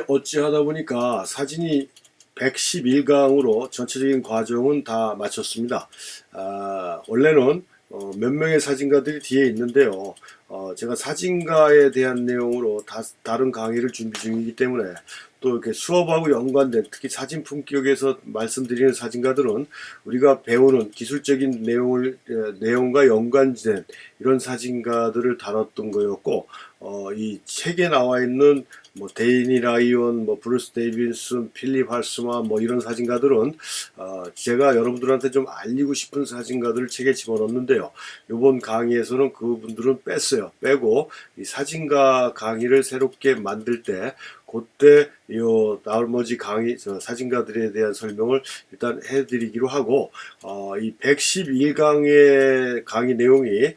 어찌하다 보니까 사진이 111강으로 전체적인 과정은 다 마쳤습니다. 원래는 몇 명의 사진가들이 뒤에 있는데요. 제가 사진가에 대한 내용으로 다른 강의를 준비 중이기 때문에 또 이렇게 수업하고 연관된, 특히 사진 품격에서 말씀드리는 사진가들은 우리가 배우는 기술적인 내용과 연관된 이런 사진가들을 다뤘던 거였고, 이 책에 나와 있는 뭐 데이니 라이온, 뭐 브루스 데이빈슨, 필립 할스만 뭐 이런 사진가들은 제가 여러분들한테 좀 알리고 싶은 사진가들을 책에 집어넣는데요. 이번 강의에서는 그분들은 빼고 이 사진가 강의를 새롭게 만들 때 그때 요 나머지 사진가들에 대한 설명을 일단 해드리기로 하고, 이 111강의 강의 내용이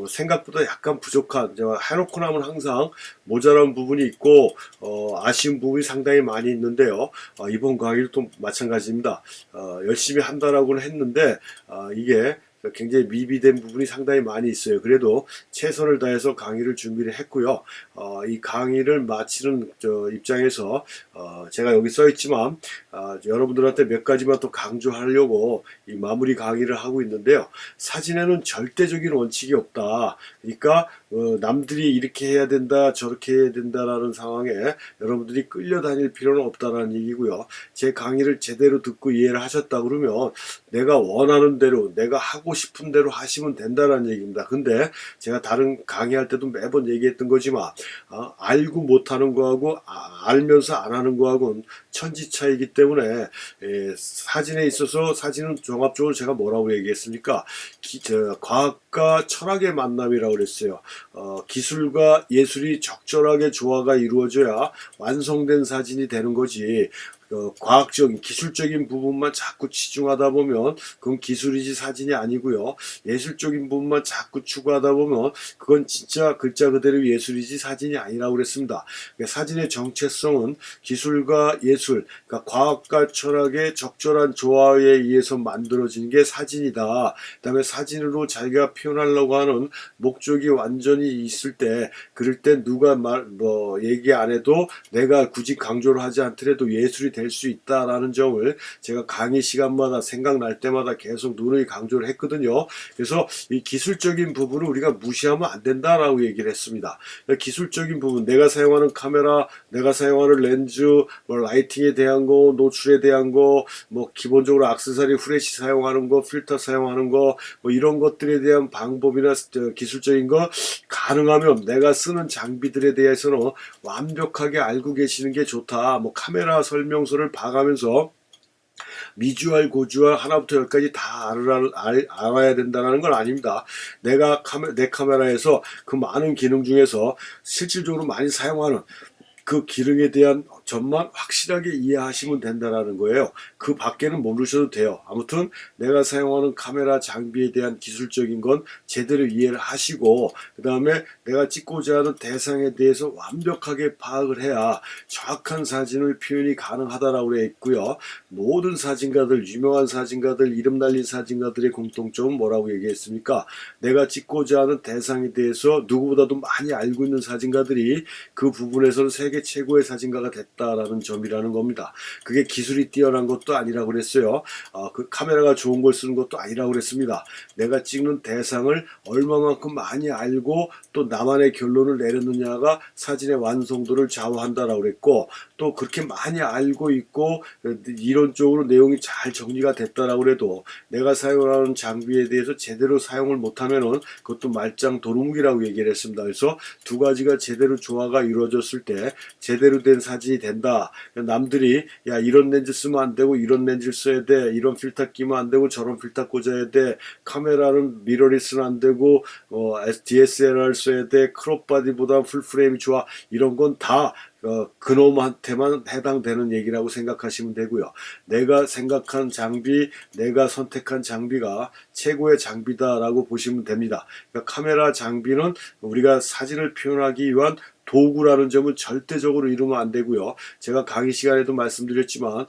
생각보다 약간 부족한, 제가 해놓고 나면 항상 모자란 부분이 있고 아쉬운 부분이 상당히 많이 있는데요. 이번 강의도 또 마찬가지입니다. 열심히 한다라고는 했는데 이게 굉장히 미비된 부분이 상당히 많이 있어요. 그래도 최선을 다해서 강의를 준비를 했고요. 이 강의를 마치는 입장에서 제가 여기 써 있지만 여러분들한테 몇 가지만 더 강조하려고 이 마무리 강의를 하고 있는데요. 사진에는 절대적인 원칙이 없다. 그러니까 남들이 이렇게 해야 된다, 저렇게 해야 된다라는 상황에 여러분들이 끌려다닐 필요는 없다라는 얘기고요. 제 강의를 제대로 듣고 이해를 하셨다 그러면 내가 원하는 대로, 내가 하고 싶은 대로 하시면 된다라는 얘기입니다. 근데 제가 다른 강의할 때도 매번 얘기했던 거지만 알고 못하는 거하고 알면서 안 하는 거하고는 천지차이기 때문에 사진에 있어서, 사진은 종합적으로 제가 뭐라고 얘기했습니까? 과학과 철학의 만남이라고 그랬어요. 기술과 예술이 적절하게 조화가 이루어져야 완성된 사진이 되는 거지. 과학적인, 기술적인 부분만 자꾸 치중하다 보면 그건 기술이지 사진이 아니고요. 예술적인 부분만 자꾸 추구하다 보면 그건 진짜 글자 그대로 예술이지 사진이 아니라고 그랬습니다. 그러니까 사진의 정체성은 기술과 예술, 그러니까 과학과 철학의 적절한 조화에 의해서 만들어진 게 사진이다. 그 다음에 사진으로 자기가 표현하려고 하는 목적이 완전히 있을 때, 그럴 때 누가 얘기 안 해도 내가 굳이 강조를 하지 않더라도 예술이 될 수 있다라는 점을 제가 강의 시간마다 생각날 때마다 계속 누누이 강조를 했거든요. 그래서 이 기술적인 부분을 우리가 무시하면 안 된다라고 얘기를 했습니다. 기술적인 부분, 내가 사용하는 카메라, 내가 사용하는 렌즈, 뭐 라이팅에 대한 거, 노출에 대한 거, 뭐 기본적으로 액세서리 후레쉬 사용하는 거, 필터 사용하는 거, 뭐 이런 것들에 대한 방법이나 기술적인 거, 가능하면 내가 쓰는 장비들에 대해서는 완벽하게 알고 계시는 게 좋다. 뭐 카메라 설명서를 봐가면서 미주알 고주알 하나부터 열까지 다 알아야 된다는 건 아닙니다. 내 카메라에서 그 많은 기능 중에서 실질적으로 많이 사용하는 그 기능에 대한 점만 확실하게 이해하시면 된다는 거예요. 그 밖에는 모르셔도 돼요. 아무튼 내가 사용하는 카메라 장비에 대한 기술적인 건 제대로 이해를 하시고, 그 다음에 내가 찍고자 하는 대상에 대해서 완벽하게 파악을 해야 정확한 사진을 표현이 가능하다라고 했고요. 모든 사진가들, 유명한 사진가들, 이름 날린 사진가들의 공통점은 뭐라고 얘기했습니까? 내가 찍고자 하는 대상에 대해서 누구보다도 많이 알고 있는 사진가들이 그 부분에서는 세계 최고의 사진가가 됐다라는 점이라는 겁니다. 그게 기술이 뛰어난 것도 아니라고 그랬어요. 그 카메라가 좋은 걸 쓰는 것도 아니라고 그랬습니다. 내가 찍는 대상을 얼마만큼 많이 알고 또 나만의 결론을 내렸느냐가 사진의 완성도를 좌우한다라고 그랬고, 또 그렇게 많이 알고 있고 이론적으로 내용이 잘 정리가 됐다라고 그래도 내가 사용하는 장비에 대해서 제대로 사용을 못하면은 그것도 말짱 도루묵이라고 얘기를 했습니다. 그래서 두 가지가 제대로 조화가 이루어졌을 때 제대로 된 사진이 된다. 남들이 야 이런 렌즈 쓰면 안 되고 이런 렌즈를 써야 돼, 이런 필터 끼면 안 되고 저런 필터 꽂아야 돼, 카메라는 미러리스는 안 되고 DSLR 써야 돼, 크롭 바디보다 풀프레임이 좋아, 이런 건 다 그놈한테만 해당되는 얘기라고 생각하시면 되고요. 내가 생각한 장비, 내가 선택한 장비가 최고의 장비다라고 보시면 됩니다. 그러니까 카메라 장비는 우리가 사진을 표현하기 위한 도구라는 점은 절대적으로 이루면 안 되고요. 제가 강의 시간에도 말씀드렸지만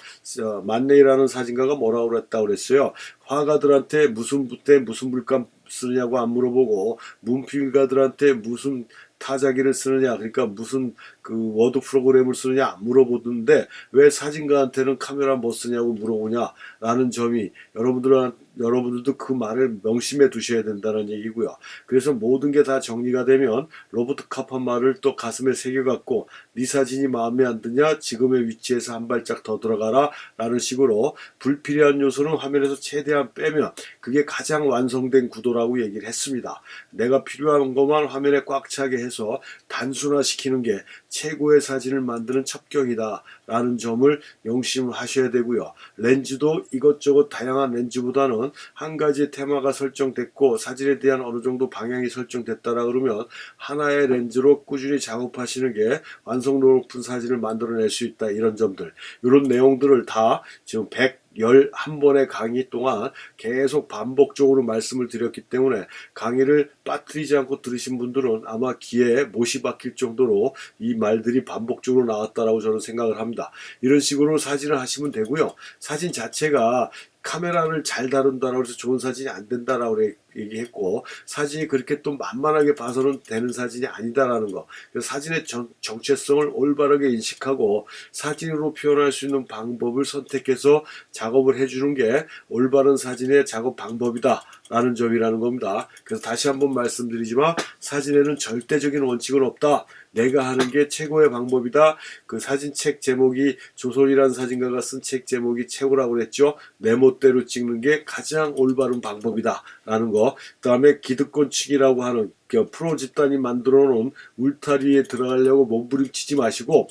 만레이라는 사진가가 뭐라고 그랬다고 그랬어요. 화가들한테 무슨 붓대 무슨 물감 쓰냐고 안 물어보고 문필가들한테 무슨 타자기를 쓰느냐, 그러니까 무슨 그 워드 프로그램을 쓰느냐 물어보는데 왜 사진가한테는 카메라 못 쓰냐고 물어보냐라는 점이 여러분들도 그 말을 명심해 두셔야 된다는 얘기고요. 그래서 모든 게 다 정리가 되면 로버트 카파 말을 또 가슴에 새겨갖고 네 사진이 마음에 안 드냐? 지금의 위치에서 한 발짝 더 들어가라 라는 식으로 불필요한 요소는 화면에서 최대한 빼면 그게 가장 완성된 구도라고 얘기를 했습니다. 내가 필요한 것만 화면에 꽉 차게 해서 단순화시키는 게 최고의 사진을 만드는 첩경이다 라는 점을 명심하셔야 되고요. 렌즈도 이것저것 다양한 렌즈보다는 한 가지 테마가 설정됐고 사진에 대한 어느 정도 방향이 설정됐다라 그러면 하나의 렌즈로 꾸준히 작업하시는 게 완성도 높은 사진을 만들어낼 수 있다. 이런 점들, 이런 내용들을 다 지금 111번의 강의 동안 계속 반복적으로 말씀을 드렸기 때문에 강의를 빠뜨리지 않고 들으신 분들은 아마 귀에 못이 박힐 정도로 이 말들이 반복적으로 나왔다라고 저는 생각을 합니다. 이런 식으로 사진을 하시면 되고요. 사진 자체가 카메라를 잘 다룬다라고 해서 좋은 사진이 안 된다라고 얘기했고, 사진이 그렇게 또 만만하게 봐서는 되는 사진이 아니다라는 거. 그래서 사진의 정체성을 올바르게 인식하고 사진으로 표현할 수 있는 방법을 선택해서 작업을 해주는 게 올바른 사진의 작업 방법이다 라는 점이라는 겁니다. 그래서 다시 한번 말씀드리지만 사진에는 절대적인 원칙은 없다. 내가 하는 게 최고의 방법이다. 그 사진책 제목이, 조선이라는 사진가가 쓴 책 제목이 최고라고 그랬죠. 내 멋대로 찍는 게 가장 올바른 방법이다 라는 거. 그 다음에 기득권층이라고 하는 프로 집단이 만들어 놓은 울타리에 들어가려고 몸부림치지 마시고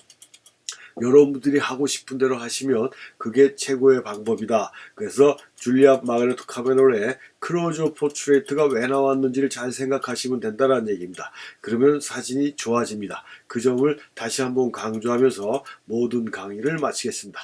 여러분들이 하고 싶은 대로 하시면 그게 최고의 방법이다. 그래서 줄리아 마그네토 카메론의 클로즈 포트레이트가 왜 나왔는지를 잘 생각하시면 된다는 얘기입니다. 그러면 사진이 좋아집니다. 그 점을 다시 한번 강조하면서 모든 강의를 마치겠습니다.